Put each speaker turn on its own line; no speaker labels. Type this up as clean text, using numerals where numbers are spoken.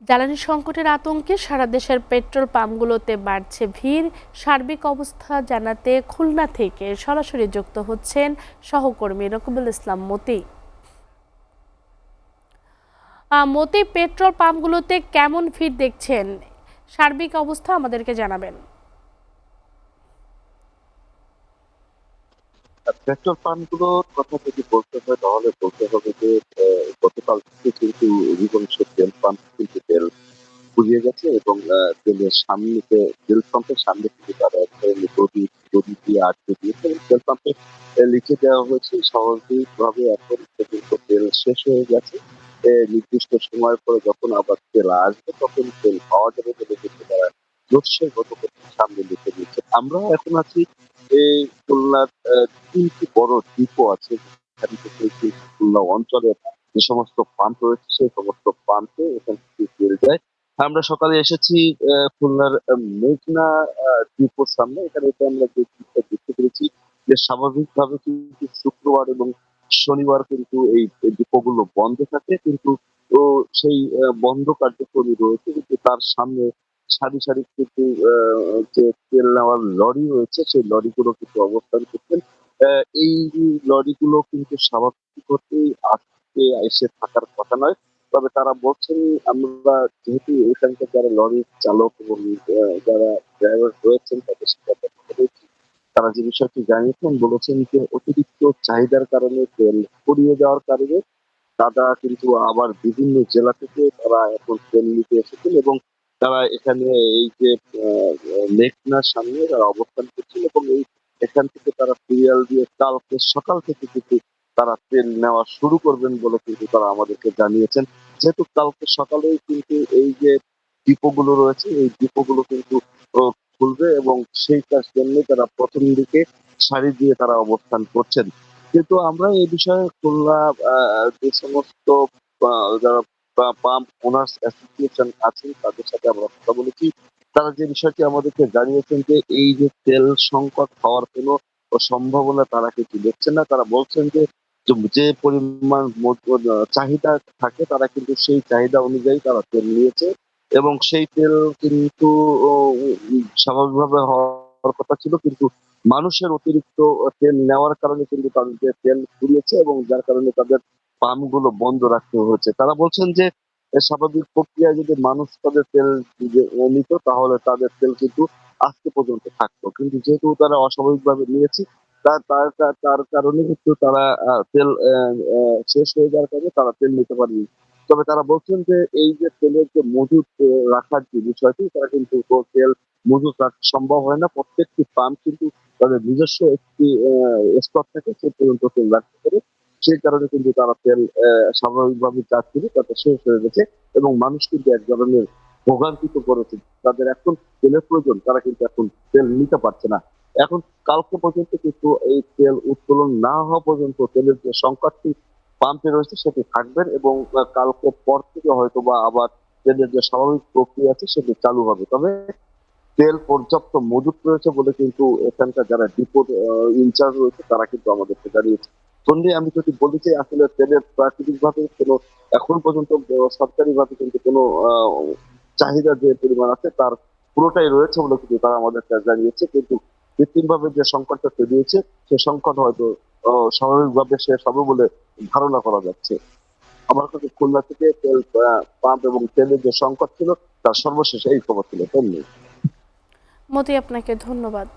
জ্বালানি সংকটের আতঙ্কে সারা দেশের পেট্রোল পাম্পগুলোতে বাড়ছে ভিড়। সার্বিক অবস্থা জানাতে খুলনা থেকে সরাসরি যুক্ত হচ্ছেন সহকর্মী রকিবুল ইসলাম মতি। মতি, পেট্রোল পাম্পগুলোতে কেমন ভিড় দেখছেন? সার্বিক অবস্থা আমাদেরকে জানাবেন।
পেট্রোল পাম্পগুলোর কথা যদি বলতে হয় তাহলে বলতে হবে যে গতকাল থেকে কিন্তু অধিকাংশ তেল পাম্প কিন্তু তেল ফুরিয়ে গেছে এবং তেলের সামনে তেল পাম্পের সামনে থেকে তারা এক ধরনের দড়ি দিয়ে আটকে দিয়েছে এবং তেল পাম্পে লিখে দেওয়া হয়েছে স্বাভাবিকভাবে এখন পর্যন্ত তেল শেষ হয়ে গেছে। নির্দিষ্ট সময়ের পরে যখন আবার তেল আসবে তখন তেল পাওয়া যাবে বলে কিন্তু তারা জোরসে গতকাল সামনে লিখে দিয়েছে। আমরা এখন আছি এই খুলনার ৩টি বড় ডিপো আছে যেখান থেকে খুলনা অঞ্চলের যে সমস্ত পাম্প রয়েছে সেই সমস্ত পাম্পে এখান থেকে তেল যায়। আমরা সকালে এসেছি খুলনার মেঘনা ডিপোর সামনে। এখানে এসে আমরা যে জিনিসটা দেখতে পেরেছি যে স্বাভাবিকভাবে কিন্তু শুক্রবার এবং শনিবার কিন্তু এই ডিপোগুলো বন্ধ থাকে, কিন্তু তো সেই বন্ধ কার্যক্রমই রয়েছে, কিন্তু তার সামনে সারি সারি কিন্তু যে তেল নেওয়ার লরি রয়েছে সেই লরিগুলো কিন্তু অবস্থান করছেন। এই লরিগুলো কিন্তু স্বাভাবিক হতেই আজকে এসে থাকার কথা নয়। তবে তারা বলছেন আমরা যেহেতু এখানকার যারা লরির চালক এবং যারা ড্রাইভার রয়েছেন তাদের সাথে আমরা কথা বলেছি। তারা যে বিষয়টি জানিয়েছেন বলেছেন যে অতিরিক্ত চাহিদার কারণে তেল ফুরিয়ে যাওয়ার কারণে তারা কিন্তু আবার বিভিন্ন জেলা থেকে তারা এখন তেল নিতে এসেছেন এবং তারা এখানে এই যে মেঘনার সামনে তারা অবস্থান করছেন এবং এখান থেকে তারা সিরিয়াল দিয়ে কালকে সকাল থেকে কিন্তু তারা তেল নেওয়া শুরু করবেন বলে কিন্তু তারা আমাদেরকে জানিয়েছেন। যেহেতু কালকে সকালেই কিন্তু এই যে ডিপোগুলো রয়েছে এই ডিপোগুলো কিন্তু খুলবে এবং সেইটার জন্য তারা প্রথম দিকে সারি দিয়ে তারা অবস্থান করছেন। কিন্তু আমরা এই বিষয়ে খুলনা যে সমস্ত যারা পাম্প ওনার্স অ্যাসোসিয়েশন আছেন তাদের সাথে আমরা কথা বলেছি। তারা যে বিষয়টি আমাদেরকে জানিয়েছেন যে এই যে তেল সংকট হওয়ার কোনো সম্ভাবনা তারা কিন্তু দেখছেন না। তারা বলছেন যে যে পরিমাণ চাহিদা থাকে তারা কিন্তু সেই চাহিদা অনুযায়ী তারা তেল নিয়েছে এবং সেই তেল কিন্তু ও স্বাভাবিকভাবে হওয়ার কথা ছিল, কিন্তু মানুষের অতিরিক্ত তেল নেওয়ার কারণে কিন্তু তাদের যে তেল ফুরিয়েছে এবং যার কারণে তাদের পাম্প গুলো বন্ধ রাখতে হয়েছে। তারা বলছেন যে স্বাভাবিক প্রক্রিয়ায় যদি মানুষ তাদের তেল নিত তাহলে তাদের তেল কিন্তু আজকে পর্যন্ত থাকতো, কিন্তু যেহেতু তারা অস্বাভাবিকভাবে নিয়েছে তার কারণে কিন্তু তারা তেল শেষ হয়ে যাওয়ার কারণে তারা তেল নিতে পারেনি। তবে তারা বলছেন যে এই যে তেলের যে মজুত রাখার যে বিষয়টি তারা কিন্তু তেল মজুত রাখা সম্ভব হয় না। প্রত্যেকটি পাম্প কিন্তু তাদের নিজস্ব একটি স্টক থাকে সে পর্যন্ত তেল রাখতে পারে। সেই কারণে কিন্তু তারা তেল স্বাভাবিকভাবে যাচ্ছিল তাতে শেষ হয়ে গেছে এবং মানুষ কিন্তু এক ধরনের ভোগান্তিতে পড়েছে। তাদের এখন তেলের প্রয়োজন, তারা কিন্তু এখন তেল নিতে পারছে না। এখন কালকে পর্যন্ত কিন্তু এই তেল উত্তোলন না হওয়া পর্যন্ত তেলের যে সংকটটি পাম্পে রয়েছে সেটি থাকবেন এবং কালকে পর থেকে হয়তো বা আবার তেলের যে স্বাভাবিক প্রক্রিয়া আছে সেটি চালু হবে। তবে তেল পর্যাপ্ত মজুত রয়েছে বলে কিন্তু এখানকার যারা ডিপোর ইনচার্জ রয়েছে তারা কিন্তু আমাদেরকে জানিয়েছে। সন্ধে আমি যদি বলি যে আসলে তেলের প্রাকৃতিক ভাবে কোনো এখন পর্যন্ত সরকারি ভাবে কিন্তু কোনো চাহিদা যে পরিমাণ আছে তার পুরোটাই রয়েছে বলে কিন্তু তারা আমাদেরকে জানিয়েছে, কিন্তু কৃত্রিম ভাবে যে সংকটটা তৈরি হয়েছে সে সংকট হয়তো স্বাভাবিকভাবে শেষ হবে বলে ধারণা করা যাচ্ছে। আমার কাছে খুলনা থেকে তেল পাম্প এবং তেলের যে সংকট ছিল তার সর্বশেষ এই খবর ছিল। ধন্যবাদ।
মতি, আপনাকে ধন্যবাদ।